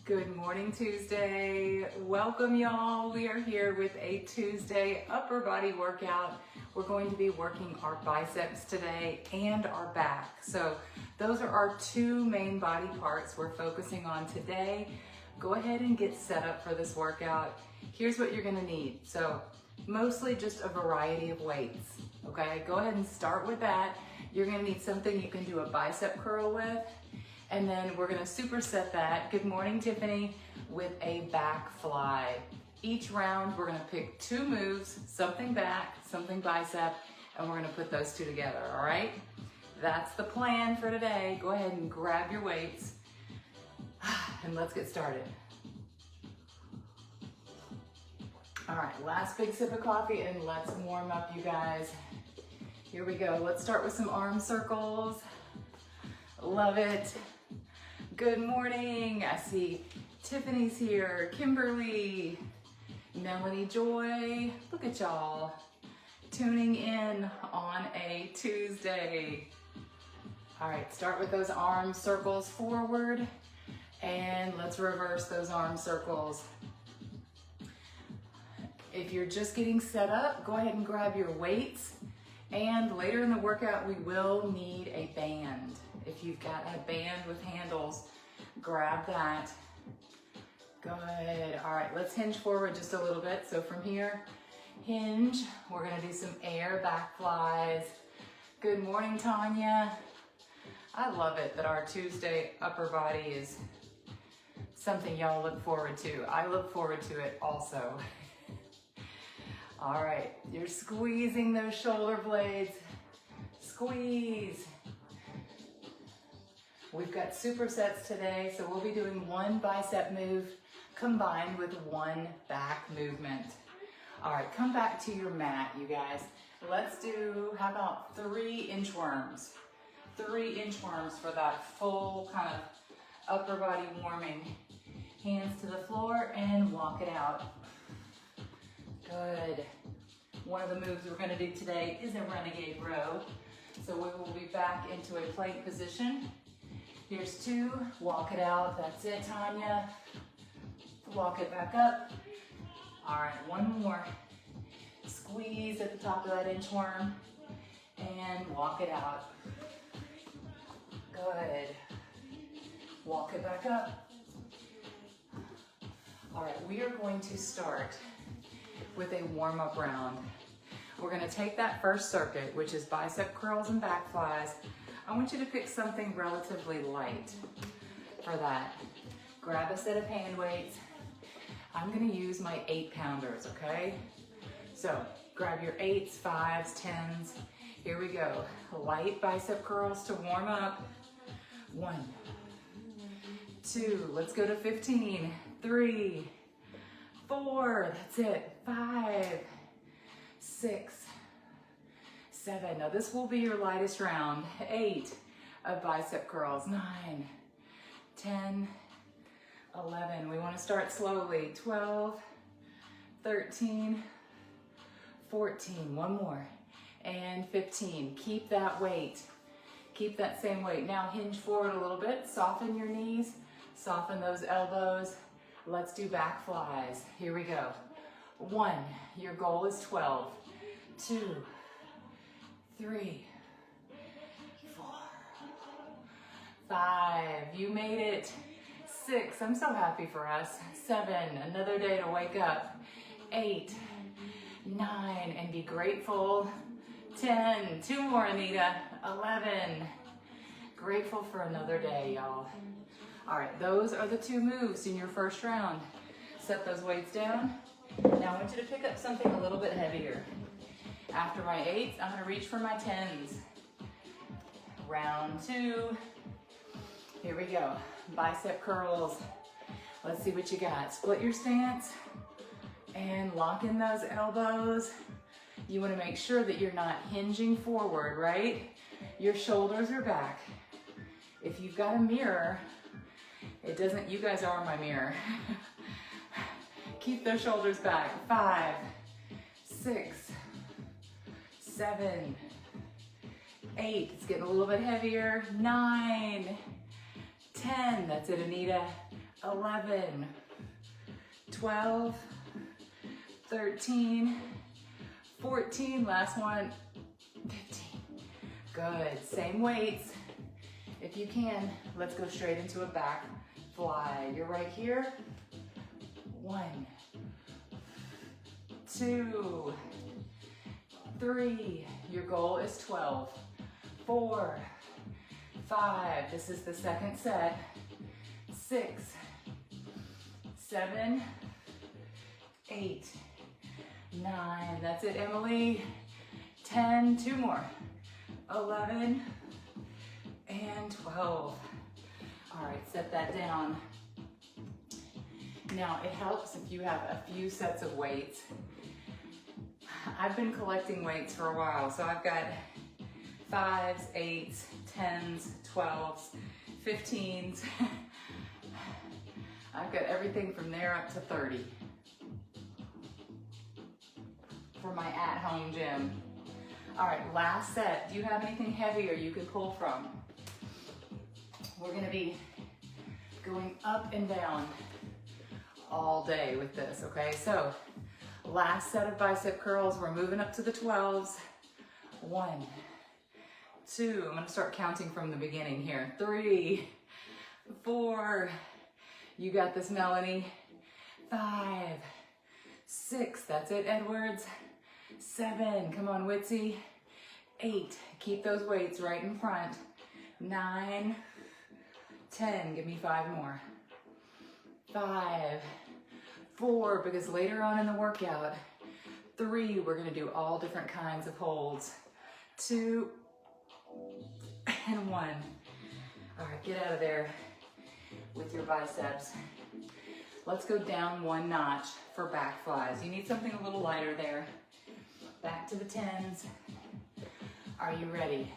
Good morning, Tuesday. Welcome, y'all. We are here with a Tuesday upper body workout. We're going to be working our biceps today and our back. So those are our two main body parts we're focusing on today. Go ahead and get set up for this workout. Here's what you're gonna need. So mostly just a variety of weights, okay? Go ahead and start with that. You're gonna need something you can do a bicep curl with. And then we're gonna superset that, good morning Tiffany, with a back fly. Each round we're gonna pick two moves, something back, something bicep, and we're gonna put those two together, all right? That's the plan for today. Go ahead and grab your weights and let's get started. All right, last big sip of coffee and let's warm up, you guys. Here we go, let's start with some arm circles. Love it. Good morning. I see Tiffany's here, Kimberly, Melanie Joy. Look at y'all tuning in on a Tuesday. All right, start with those arm circles forward and let's reverse those arm circles. If you're just getting set up, go ahead and grab your weights. And later in the workout, we will need a band. If you've got a band with handles, grab that. Good. All right, let's hinge forward just a little bit. So from here, hinge. We're gonna do some air back flies. Good morning, Tanya. I love it that our Tuesday upper body is something y'all look forward to. I look forward to it also. All right, you're squeezing those shoulder blades. Squeeze. We've got supersets today, so we'll be doing one bicep move combined with one back movement. All right, come back to your mat, you guys. Let's do, how about 3 inchworms? 3 inchworms for that full kind of upper body warming. Hands to the floor and walk it out. Good. One of the moves we're going to do today is a Renegade Row. So we will be back into a plank position. Here's 2, walk it out. That's it, Tanya. Walk it back up. All right, one more. Squeeze at the top of that inchworm and walk it out. Good. Walk it back up. All right, we are going to start with a warm-up round. We're gonna take that first circuit, which is bicep curls and back flies. I want you to pick something relatively light for that. Grab a set of hand weights. I'm gonna use my 8-pounders, okay? So grab your 8s, 5s, 10s. Here we go. Light bicep curls to warm up. 1, 2, let's go to 15, 3, 4, that's it, 5, 6, 7. Now this will be your lightest round. 8 of bicep curls. 9, 10, 11. We want to start slowly. 12, 13, 14. One more. And 15. Keep that weight. Keep that same weight. Now hinge forward a little bit. Soften your knees. Soften those elbows. Let's do back flies. Here we go. 1, your goal is 12. 2, 3, 4, 5, you made it. 6, I'm so happy for us. 7, another day to wake up. 8, 9, and be grateful. 10, 2 more, Anita. 11, grateful for another day, y'all. All right, those are the 2 moves in your first round. Set those weights down. Now I want you to pick up something a little bit heavier. After my 8s, I'm gonna reach for my 10s. Round 2. Here we go. Bicep curls. Let's see what you got. Split your stance and lock in those elbows. You wanna make sure that you're not hinging forward, right? Your shoulders are back. If you've got a mirror, it doesn't, you guys are my mirror. Keep those shoulders back. 5, 6, 7, 8. It's getting a little bit heavier. 9, 10. That's it, Anita. 11, 12, 13, 14, last one, 15. Good, same weights. If you can, let's go straight into a back fly. You're right here. 1, 2, 3. Your goal is 12. 4, 5. This is the second set. 6, 7, 8, 9. That's it, Emily. 10. 2 more. 11 and 12. All right, set that down. Now, it helps if you have a few sets of weights. I've been collecting weights for a while, so I've got 5s, 8s, 10s, 12s, 15s. I've got everything from there up to 30 for my at-home gym. All right, last set. Do you have anything heavier you can pull from? We're gonna be going up and down all day with this, okay? So, last set of bicep curls. We're moving up to the 12s. 1, 2, I'm gonna start counting from the beginning here. 3, 4, you got this, Melanie. 5, 6, that's it, Edwards. 7, come on, Witsy. 8, keep those weights right in front. 9, 10, give me 5 more. 5, 4, because later on in the workout, 3, we're gonna do all different kinds of holds. 2, and 1. All right, get out of there with your biceps. Let's go down 1 notch for back flies. You need something a little lighter there. Back to the 10s. Are you ready?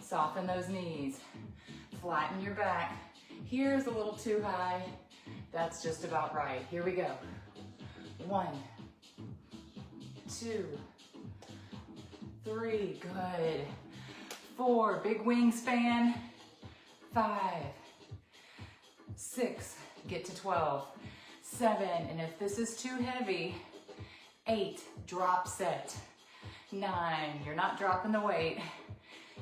Soften those knees. Flatten your back. Here's a little too high. That's just about right. Here we go. 1, 2, 3, good. 4, big wingspan. 5, 6, get to 12. 7, and if this is too heavy, 8, drop set. 9, you're not dropping the weight.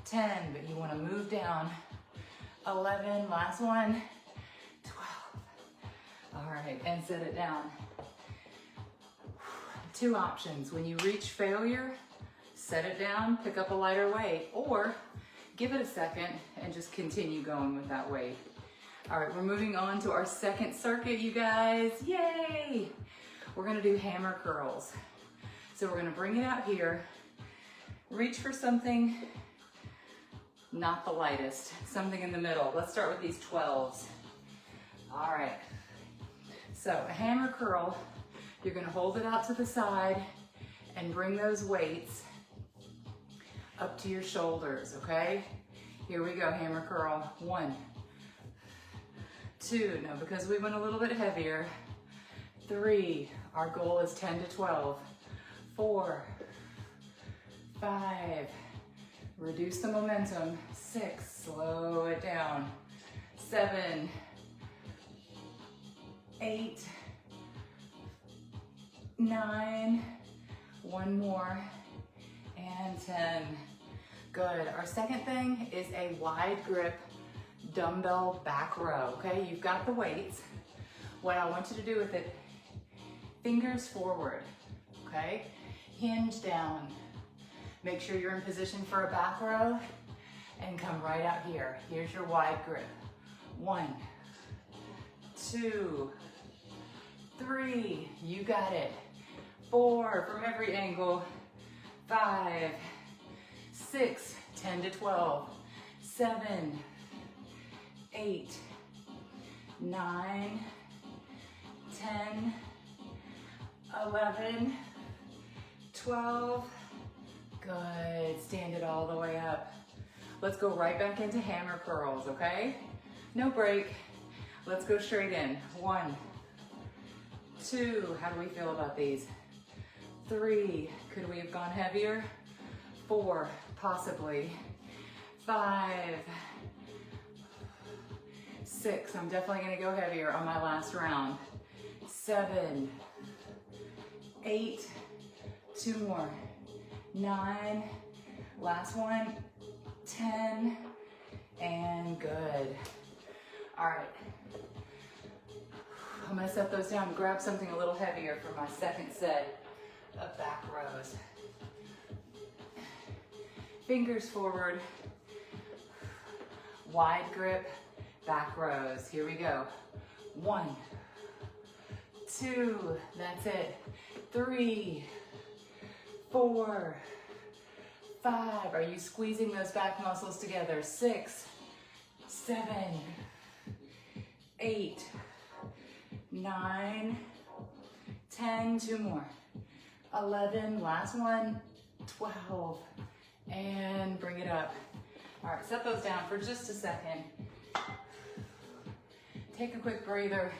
10, but you want to move down. 11, last one. 12. All right, and set it down. 2 options. When you reach failure, set it down, pick up a lighter weight, or give it a second and just continue going with that weight. All right, we're moving on to our second circuit, you guys. Yay! We're gonna do hammer curls. So we're gonna bring it out here, reach for something not the lightest, something in the middle. Let's start with these 12s. All right, so a hammer curl, you're gonna hold it out to the side and bring those weights up to your shoulders, okay? Here we go, hammer curl. 1, 2, now because we went a little bit heavier. 3, our goal is 10 to 12. 4, 5, reduce the momentum. 6, slow it down. 7, 8, 9, 1 more, and 10. Good. Our second thing is a wide grip dumbbell back row, okay? You've got the weights. What I want you to do with it, fingers forward, okay? Hinge down. Make sure you're in position for a back row and come right out here. Here's your wide grip. 1, 2, 3, you got it. 4, from every angle. 5, 6, 10 to 12. 7, 8, 9, 10, 11, 12. Good, stand it all the way up. Let's go right back into hammer curls, okay? No break. Let's go straight in. 1, 2, how do we feel about these? 3, could we have gone heavier? 4, possibly. 5, 6, I'm definitely gonna go heavier on my last round. 7, 8, 2 more. 9, last one. 10, and good. All right. I'm gonna set those down and grab something a little heavier for my second set of back rows. Fingers forward, wide grip, back rows. Here we go. 1, 2, that's it. 3, 4, 5, are you squeezing those back muscles together? 6, 7, 8, 9, 10, 2 more. 11, last one. 12, and bring it up. All right, set those down for just a second. Take a quick breather.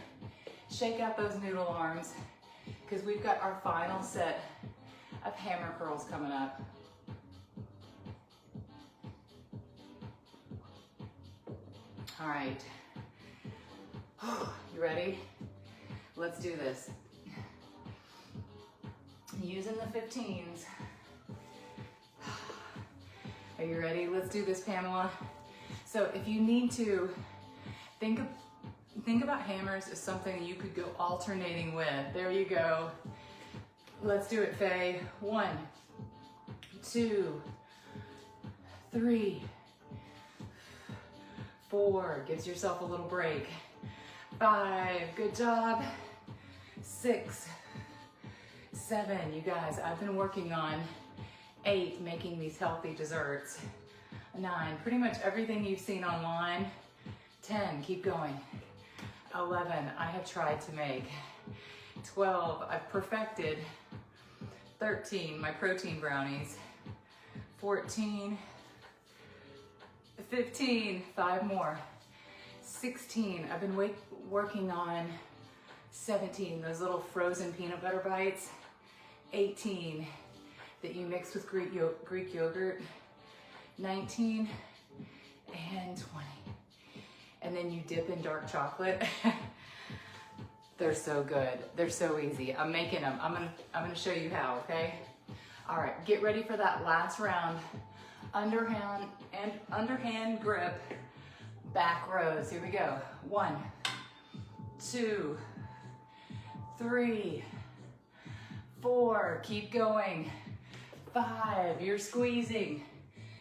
Shake out those noodle arms because we've got our final set of hammer curls coming up. All right. You ready? Let's do this. Using the 15s. Are you ready? Let's do this, Pamela. So if you need to, think about hammers as something you could go alternating with. There you go. Let's do it, Faye. 1, 2, 3, 4, gives yourself a little break. 5, good job. 6, 7, you guys, I've been working on 8, making these healthy desserts. 9, pretty much everything you've seen online. 10, keep going. 11, I have tried to make. 12, I've perfected. 13, my protein brownies. 14, 15, 5 more. 16, I've been working on 17, those little frozen peanut butter bites. 18, that you mix with Greek yogurt. 19, and 20. And then you dip in dark chocolate. They're so good. They're so easy. I'm making them. I'm gonna show you how, okay? All right, get ready for that last round. Underhand grip, back rows. Here we go. 1, 2, 3, 4, keep going. 5, you're squeezing.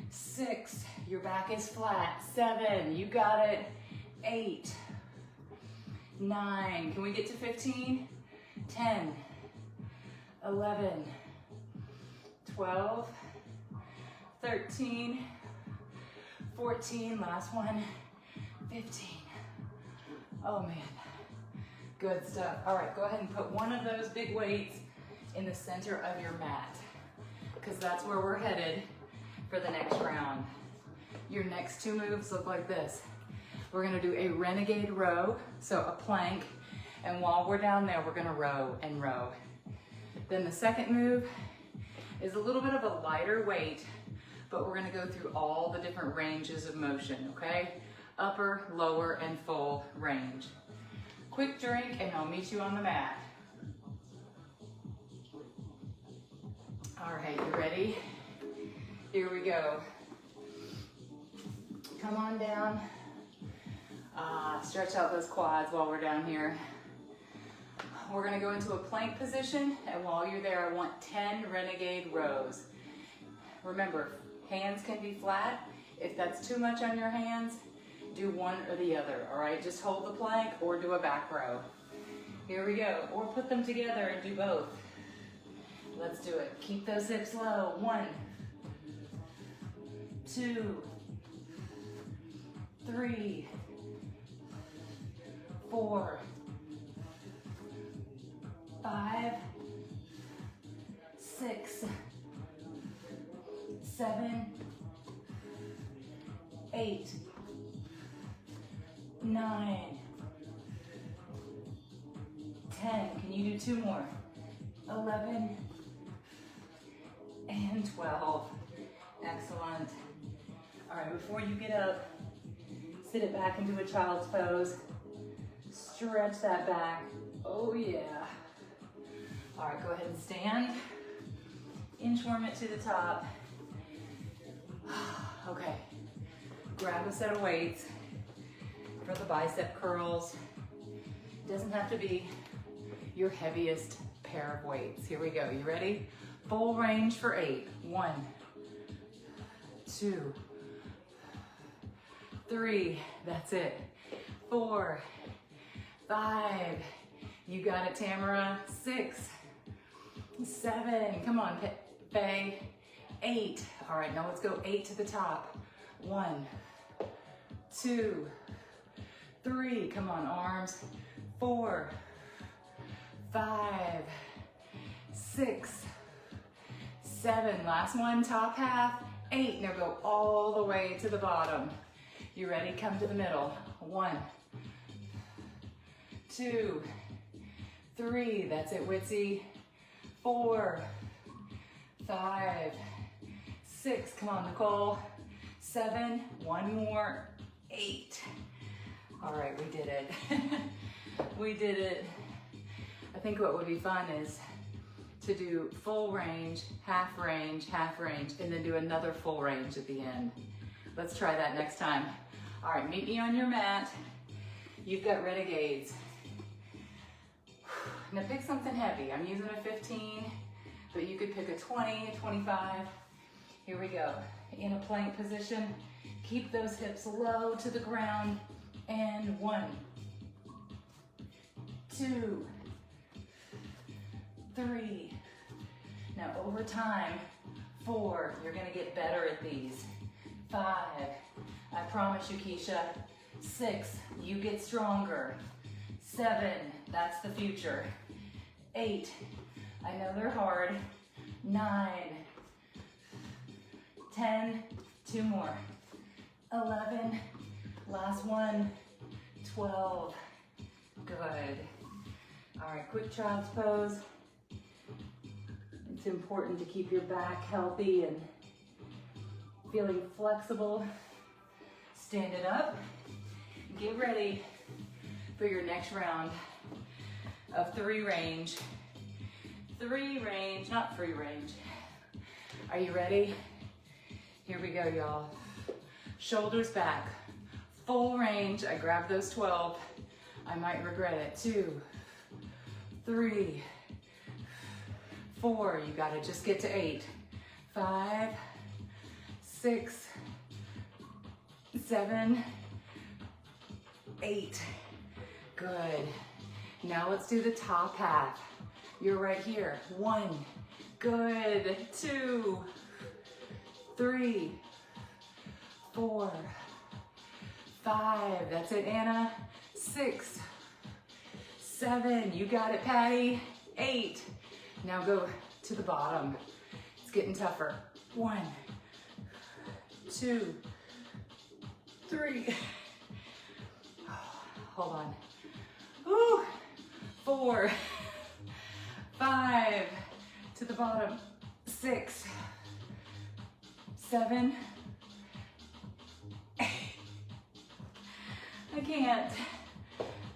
6, your back is flat. 7, you got it. 8, 9, can we get to 15? 10, 11, 12, 13, 14, last one, 15. Oh man, good stuff. All right, go ahead and put one of those big weights in the center of your mat because that's where we're headed for the next round. Your next 2 moves look like this. We're gonna do a renegade row, so a plank, and while we're down there, we're gonna row and row. Then the second move is a little bit of a lighter weight, but we're gonna go through all the different ranges of motion, okay? Upper, lower, and full range. Quick drink, and I'll meet you on the mat. All right, you ready? Here we go. Come on down. Stretch out those quads while we're down here. We're gonna go into a plank position, and while you're there, I want 10 renegade rows. Remember, hands can be flat. If that's too much on your hands, do one or the other, all right? Just hold the plank or do a back row. Here we go, or put them together and do both. Let's do it. Keep those hips low. 1, 2, 3, 4, 5, 6, 7, 8, 9, 10. Can you do 2 more? 11 and 12. Excellent. All right, before you get up, Sit it back into a child's pose. Stretch that back. Oh yeah. All right, go ahead and stand. Inchworm it to the top. Okay, grab a set of weights for the bicep curls. Doesn't have to be your heaviest pair of weights. Here we go, you ready? Full range for 8. 1, 2, 3, that's it. 4, 5, you got it, Tamara. 6, 7, come on, Faye. 8, all right, now let's go 8 to the top. 1, 2, 3, come on, arms. 4, 5, 6, 7, last one, top half. 8, now go all the way to the bottom. You ready? Come to the middle. 1, 2, 3, that's it, Witsy. 4, 5, 6, come on, Nicole. 7, one more, 8. All right, we did it. We did it. I think what would be fun is to do full range, half range, and then do another full range at the end. Let's try that next time. All right, meet me on your mat. You've got Renegades. Now pick something heavy. I'm using a 15, but you could pick a 20, a 25. Here we go. In a plank position, keep those hips low to the ground. And 1, 2, 3. Now over time, 4, you're gonna get better at these. 5, I promise you, Keisha. 6, you get stronger. 7, that's the future. 8, I know they're hard. 9, 10, 2 more. 11, last one. 12, good. All right, quick child's pose. It's important to keep your back healthy and feeling flexible. Stand it up. Get ready for your next round of 3 range. 3 range, not free range. Are you ready? Here we go, y'all. Shoulders back. Full range. I grabbed those 12. I might regret it. 2, 3, 4. You gotta just get to 8. 5, 6, 7, 8. Good. Now let's do the top half. You're right here. 1. Good. 2, 3, 4, 5. That's it, Anna. 6, 7. You got it, Patty. 8. Now go to the bottom. It's getting tougher. 1, 2, 3. Hold on. Woo. 4, 5. To the bottom. 6, 7.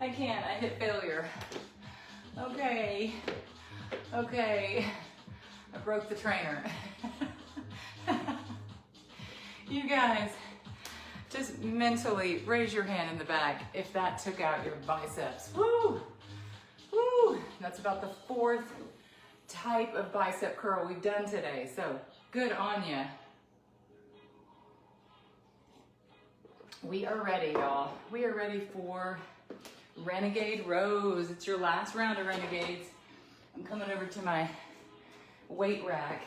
I can't, I hit failure. Okay, I broke the trainer. You guys, just mentally raise your hand in the back if that took out your biceps. Woo, woo. That's about the 4th type of bicep curl we've done today, so good on ya. We are ready, y'all. We are ready for Renegade Rows. It's your last round of Renegades. I'm coming over to my weight rack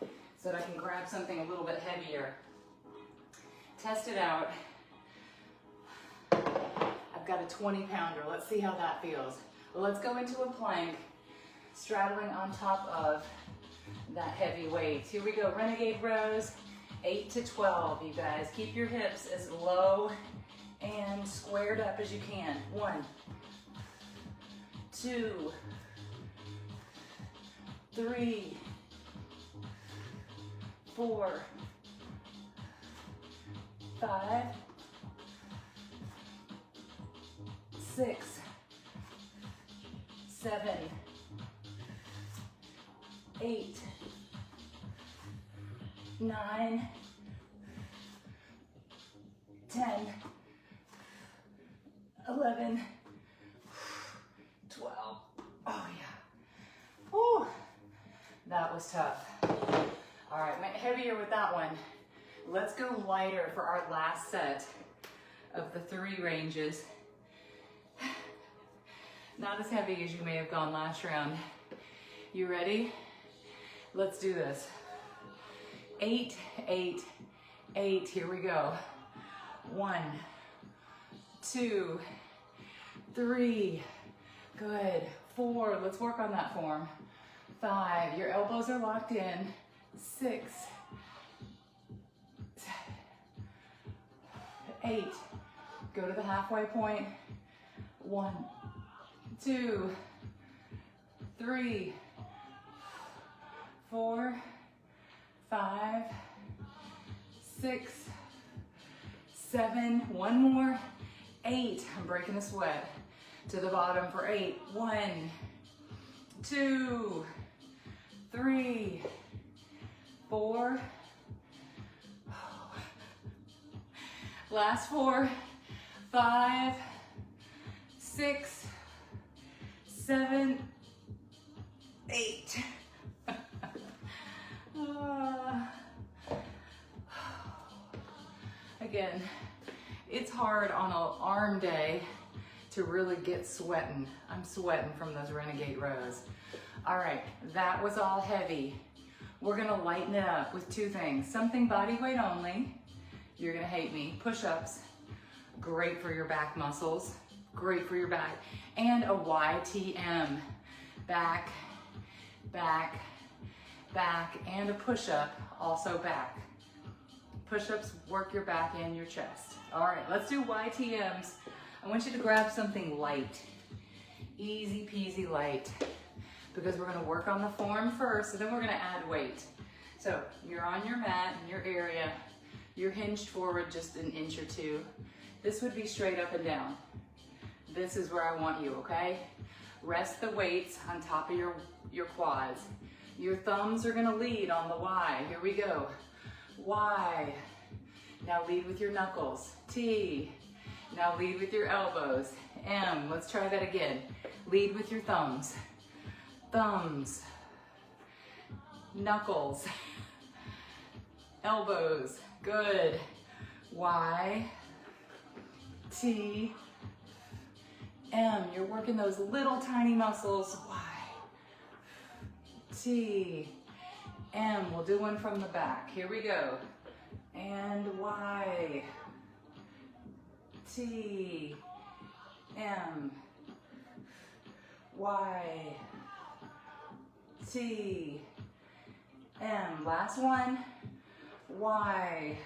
so that I can grab something a little bit heavier. Test it out. I've got a 20-pounder. Let's see how that feels. Well, let's go into a plank, straddling on top of that heavy weight. Here we go, Renegade Rows. 8 to 12, you guys. Keep your hips as low and squared up as you can. 1, 2, 3, 4, 5, 6, 7, 8, 9, 10, 11, 12. Oh yeah. Whew. That was tough. All right, went heavier with that one. Let's go lighter for our last set of the 3 ranges. Not as heavy as you may have gone last round. You ready? Let's do this. 8, 8, 8. Here we go. 1, 2, 3. Good. 4. Let's work on that form. 5. Your elbows are locked in. 6, 7, 8. Go to the halfway point. 1, 2, 3, 4, 5, 6, 7. One more. 8. I'm breaking a sweat. To the bottom for 8. 1, 2, 3, 4. Last 4, 5, 6, 7, 8. Again, it's hard on an arm day to really get sweating. I'm sweating from those Renegade Rows. All right, that was all heavy. We're gonna lighten it up with 2 things. Something body weight only. You're gonna hate me. Push-ups, great for your back muscles, great for your back. And a YTM, back, back, back, and a push-up, also back. Push-ups work your back and your chest. All right, let's do YTMs. I want you to grab something light, easy peasy light, because we're gonna work on the form first, and then we're gonna add weight. So you're on your mat in your area, you're hinged forward just an inch or 2. This would be straight up and down. This is where I want you, okay? Rest the weights on top of your quads. Your thumbs are gonna lead on the Y. Here we go. Y. Now lead with your knuckles. T. Now lead with your elbows. M. Let's try that again. Lead with your thumbs. Thumbs. Knuckles. Elbows. Good. Y. T. M. You're working those little tiny muscles. Y. T. M. We'll do one from the back. Here we go. And Y. T. M. Y. T. M. Last one. Y.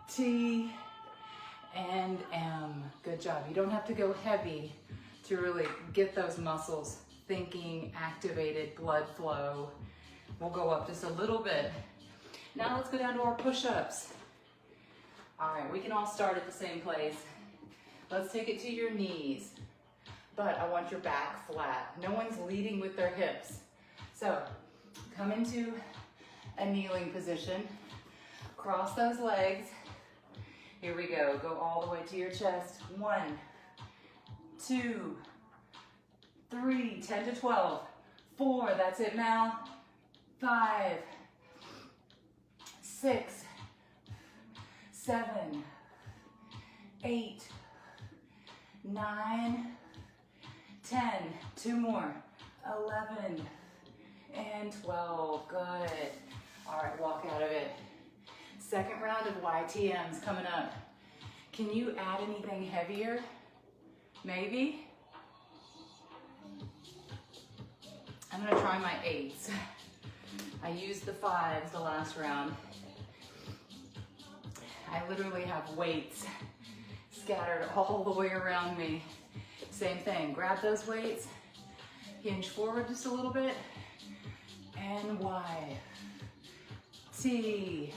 T. And M. Good job. You don't have to go heavy to really get those muscles thinking, activated, blood flow. We'll go up just a little bit. Now let's go down to our push-ups. All right, we can all start at the same place. Let's take it to your knees, but I want your back flat. No one's leading with their hips. So come into a kneeling position. Cross those legs. Here we go. Go all the way to your chest. 1, 2, 3, 10 to 12. 4, that's it now. 5, 6, 7, 8, 9, 10. 2 more. 11 and 12. Good. All right, walk out of it. Second round of YTMs coming up. Can you add anything heavier? Maybe? I'm gonna try my 8s. I used the 5s the last round. I literally have weights scattered all the way around me. Same thing, grab those weights, hinge forward just a little bit, and Y, T,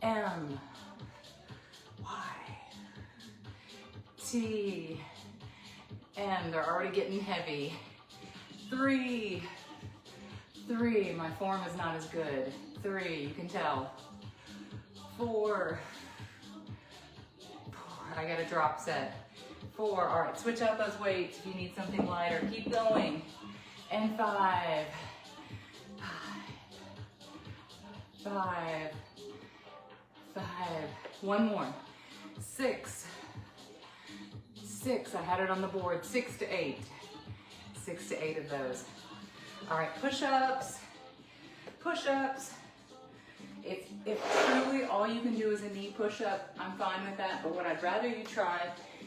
M, Y, T, M. They're already getting heavy. 3, 3. My form is not as good. 3, you can tell. 4, 4. I got a drop set. 4. All right, switch out those weights if you need something lighter. Keep going. And 5, 5, 5. One more. 6, 6. I had it on the board. 6 to 8. 6 to 8 of those. All right, push-ups, push-ups. If truly all you can do is a knee push-up, I'm fine with that, but what I'd rather you try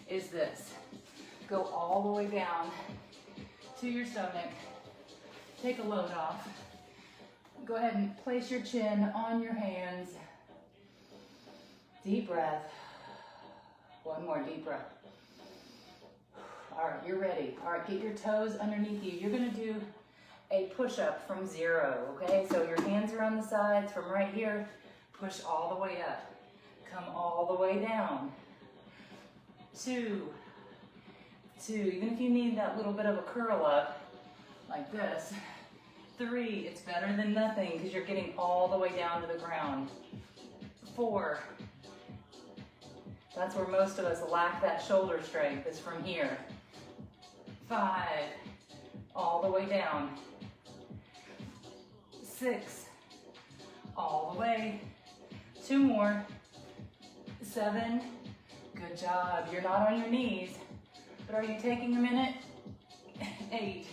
is this. Go all the way down to your stomach. Take a load off. Go ahead and place your chin on your hands. Deep breath. One more deep breath. All right, you're ready. All right, get your toes underneath you. You're gonna do a push-up from 0, okay? So your hands are on the sides. From right here, push all the way up. Come all the way down. 2, 2. Even if you need that little bit of a curl up, like this. 3, it's better than nothing because you're getting all the way down to the ground. 4, that's where most of us lack that shoulder strength, is from here. 5, all the way down. 6, all the way. 2 more. 7, good job. You're not on your knees, but are you taking a minute? 8,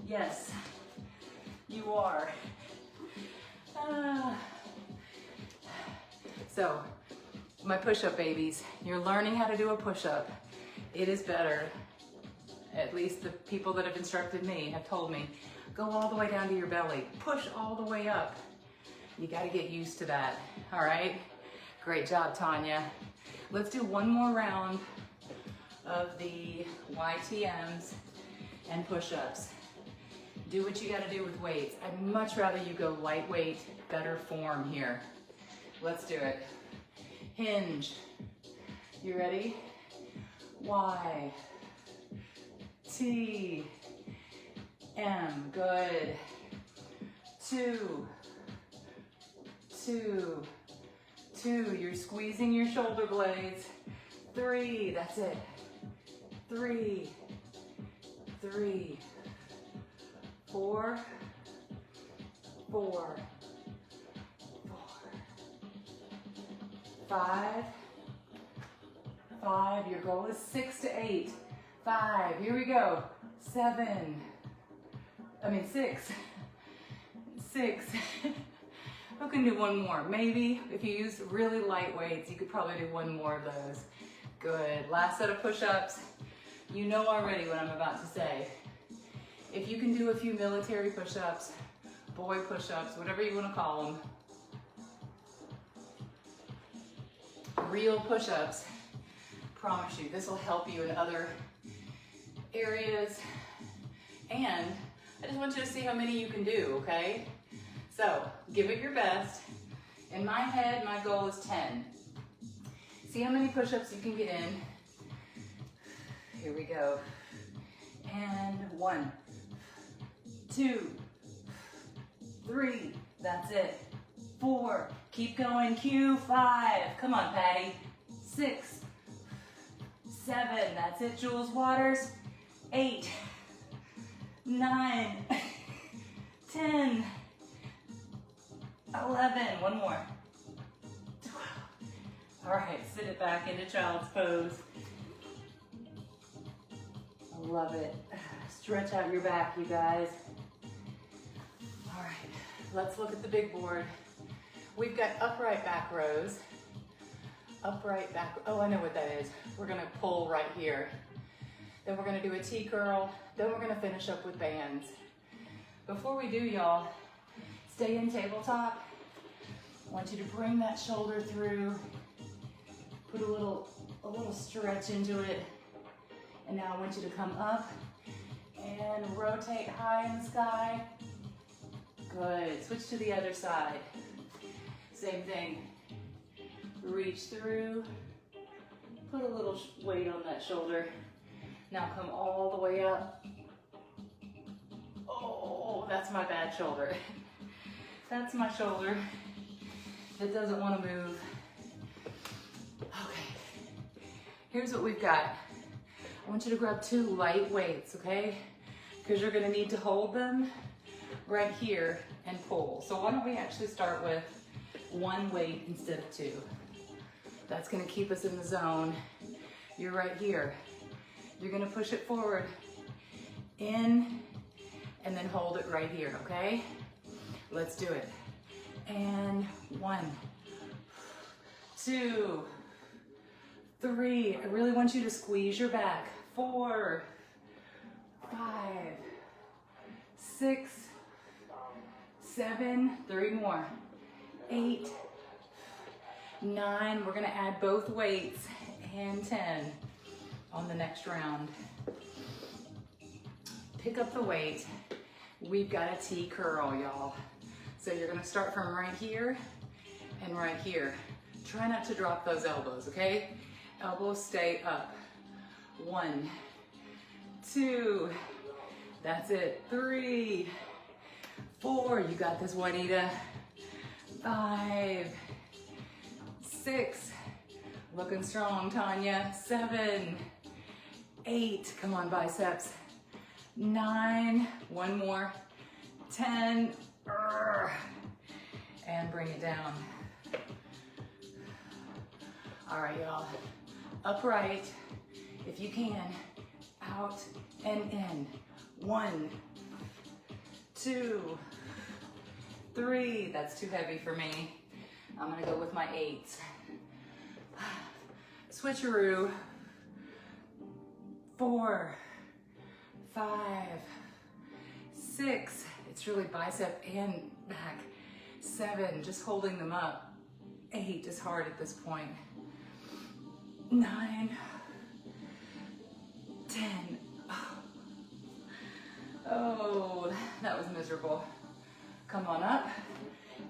yes, you are. So, my push-up babies, you're learning how to do a push-up. It is better, at least the people that have instructed me have told me, go all the way down to your belly. Push all the way up. You got to get used to that. All right? Great job, Tanya. Let's do one more round of the YTMs and push-ups. Do what you got to do with weights. I'd much rather you go lightweight, better form here. Let's do it. Hinge. You ready? Y, T, M. Good. 2, 2, 2. You're squeezing your shoulder blades. 3. That's it. 3, 3, 4, 4, 5, 5. Your goal is 6 to 8. 5. Here we go. 7. 6. 6. Who can do one more? Maybe if you use really light weights, you could probably do one more of those. Good. Last set of push-ups. You know already what I'm about to say. If you can do a few military push-ups, boy push-ups, whatever you want to call them, real push-ups, promise you, this will help you in other areas. And I just want you to see how many you can do, okay? So, give it your best. In my head, my goal is 10. See how many push-ups you can get in. Here we go. And 1, 2, 3, that's it. 4, keep going, Q. 5, come on, Patty. 6, 7, that's it, Jules Waters. 8, 9, 10, 11, one more. 12. All right, sit it back into child's pose. I love it. Stretch out your back, you guys. All right, let's look at the big board. We've got upright back rows. Upright back, oh, I know what that is. We're gonna pull right here. Then we're gonna do a T curl. Then we're gonna finish up with bands. Before we do, y'all, stay in tabletop. I want you to bring that shoulder through. Put a little stretch into it. And now I want you to come up and rotate high in the sky. Good. Switch to the other side. Same thing. Reach through, Put a little weight on that shoulder. Now come all the way up. Oh, that's my bad shoulder. That's my shoulder that doesn't want to move. Okay, here's what we've got. I want you to grab 2 light weights, okay? Because you're gonna need to hold them right here and pull. So why don't we actually start with 1 weight instead of 2? That's gonna keep us in the zone. You're right here. You're gonna push it forward, in, and then hold it right here, okay? Let's do it. And 1, 2, 3. I really want you to squeeze your back. 4, 5, 6, 7, 3 more. 8, 9. We're gonna add both weights, and 10 on the next round. Pick up the weight. We've got a T curl, y'all. So you're gonna start from right here and right here. Try not to drop those elbows, okay? Elbows stay up. 1, 2, that's it. 3, 4, you got this, Juanita. 5, 6, looking strong, Tanya. 7, 8, come on, biceps. 9, 1 more. 10, and bring it down. All right, y'all. Upright, if you can. Out and in. 1, 2, 3. That's too heavy for me. I'm gonna go with my 8s. Switcheroo. 4, 5, 6. It's really bicep and back. 7, just holding them up. 8 is hard at this point. 9, 10. Oh, that was miserable. Come on up.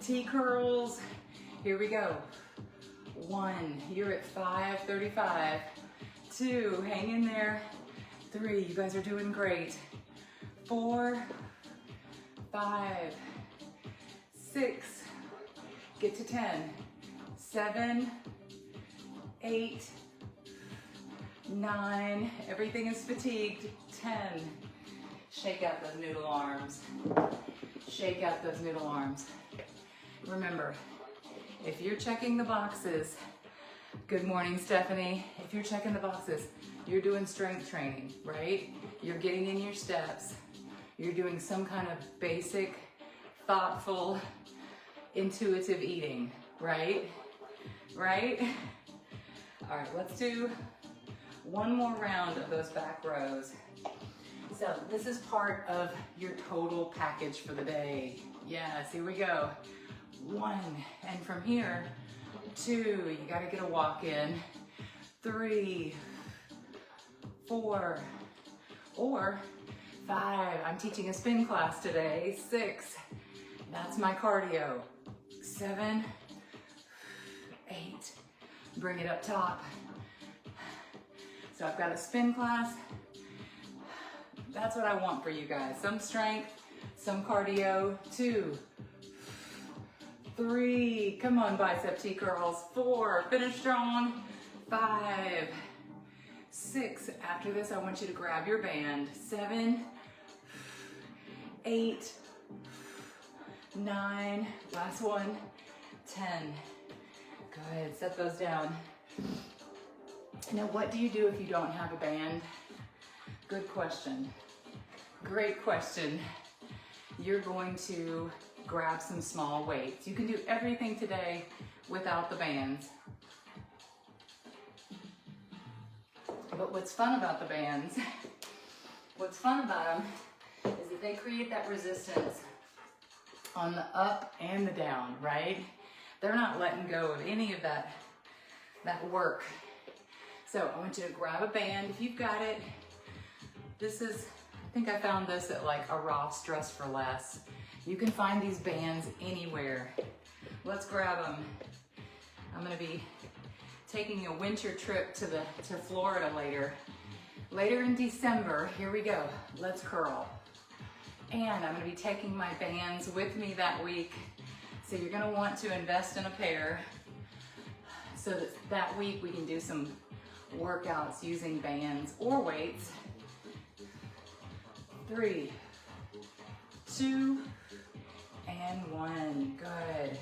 T curls. Here we go. 1, you're at 5, 35. 2, hang in there. 3, you guys are doing great. 4, 5, 6, get to 10. 7, 8, 9, everything is fatigued. 10, shake out those noodle arms. Shake out those noodle arms. Remember, if you're checking the boxes, good morning, Stephanie. If you're checking the boxes, you're doing strength training, right? You're getting in your steps. You're doing some kind of basic, thoughtful, intuitive eating, right? Right? All right, let's do 1 more round of those back rows. So this is part of your total package for the day. Yes, here we go. 1, and from here, 2, you gotta get a walk in. 3, 4, or 5, I'm teaching a spin class today. 6, that's my cardio. 7, 8, bring it up top. So I've got a spin class. That's what I want for you guys. Some strength, some cardio. 2, 3, come on, bicep T curls. 4, finish strong. 5, 6, after this I want you to grab your band. 7, 8, 9, last one, 10. Good, set those down. Now what do you do if you don't have a band? Good question. Great question. You're going to grab some small weights. You can do everything today without the bands. But what's fun about the bands, what's fun about them is that they create that resistance on the up and the down, right? They're not letting go of any of that work. So I want you to grab a band if you've got it. This is, I think I found this at like a Ross Dress for Less. You can find these bands anywhere. Let's grab them. I'm gonna be taking a winter trip to Florida later in December. Here we go. Let's curl. And I'm going to be taking my bands with me that week. So you're going to want to invest in a pair so that week we can do some workouts using bands or weights. 3, 2, and 1. Good.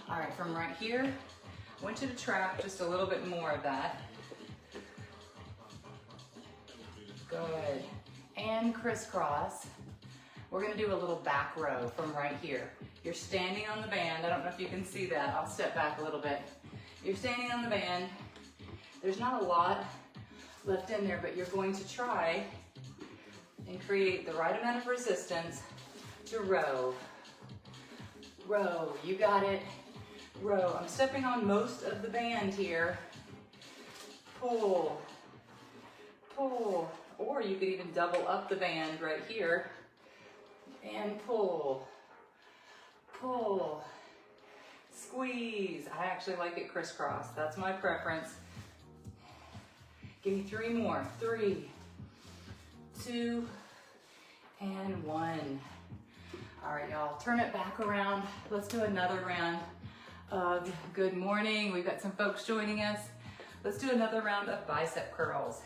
All right, from right here, I want you to trap just a little bit more of that. Good. And crisscross. We're gonna do a little back row from right here. You're standing on the band. I don't know if you can see that. I'll step back a little bit. You're standing on the band. There's not a lot left in there, but you're going to try and create the right amount of resistance to row. Row, you got it. Row. I'm stepping on most of the band here. Pull, pull, or you could even double up the band right here and pull, pull, squeeze. I actually like it crisscross. That's my preference. Give me 3 more. 3, 2, and 1. All right, y'all, turn it back around. Let's do another round of good morning. We've got some folks joining us. Let's do another round of bicep curls.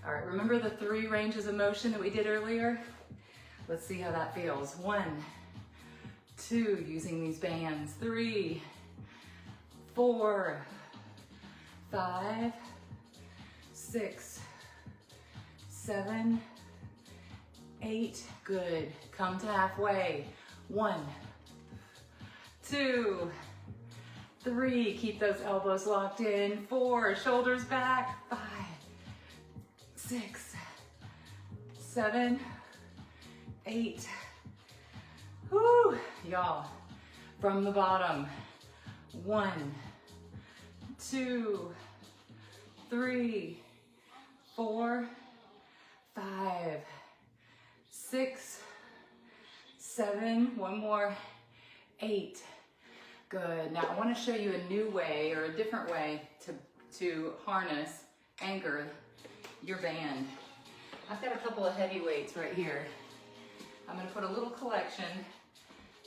All right, remember the 3 ranges of motion that we did earlier? Let's see how that feels. 1, 2, using these bands. 3, 4, 5, 6, 7, 8. Good. Come to halfway. 1, 2, 3. Keep those elbows locked in. 4, shoulders back. 5, 6, 7, 8. Whoo, y'all. From the bottom. 1, 2, 3, 4, 5, 6, 7. One more. 8. Good. Now I want to show you a new way or a different way to harness, anchor your band. I've got a couple of heavy weights right here. I'm going to put a little collection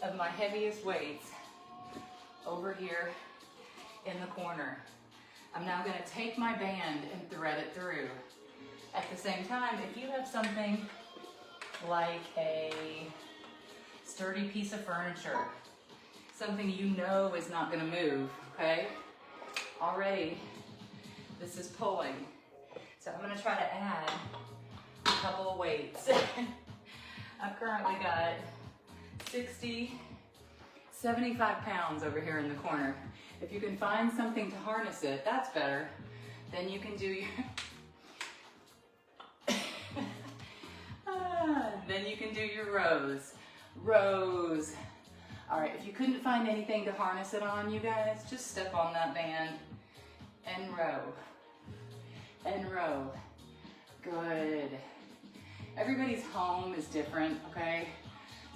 of my heaviest weights over here in the corner. I'm now going to take my band and thread it through. At the same time, if you have something like a sturdy piece of furniture, something you know is not going to move, okay? Already, this is pulling. So I'm going to try to add a couple of weights. I've currently got 60, 75 pounds over here in the corner. If you can find something to harness it, that's better. Then you can do your then you can do your rows. Rows. All right, if you couldn't find anything to harness it on, you guys, just step on that band and row. And row. Good. Everybody's home is different, okay?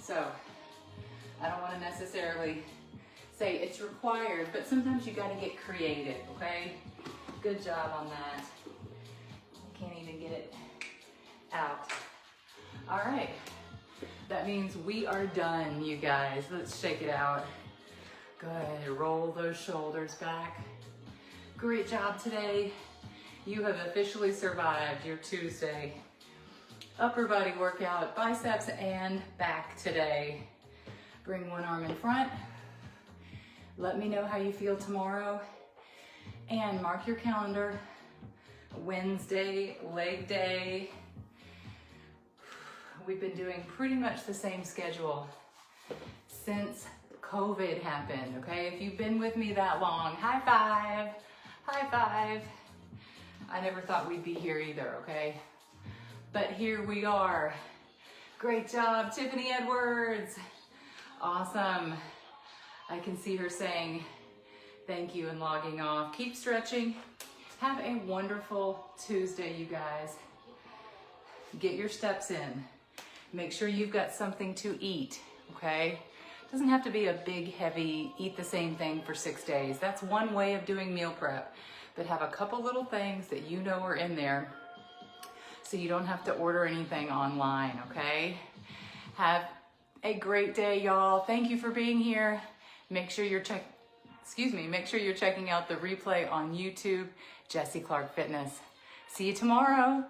So I don't want to necessarily say it's required, but sometimes you got to get creative, okay? Good job on that. I can't even get it out. All right. That means we are done, you guys. Let's shake it out. Good. Roll those shoulders back. Great job today. You have officially survived your Tuesday upper body workout, biceps and back today. Bring one arm in front. Let me know how you feel tomorrow. And mark your calendar. Wednesday, leg day. We've been doing pretty much the same schedule since COVID happened, okay? If you've been with me that long, high five, high five. I never thought we'd be here either, okay? But here we are. Great job, Tiffany Edwards. Awesome. I can see her saying thank you and logging off. Keep stretching. Have a wonderful Tuesday, you guys. Get your steps in. Make sure you've got something to eat, okay? Doesn't have to be a big, heavy, eat the same thing for 6 days. That's one way of doing meal prep. but have a couple little things that you know are in there so you don't have to order anything online, okay? Have a great day, y'all. Thank you for being here. Make sure you're checking out the replay on YouTube, Jessie Clark Fitness. See you tomorrow.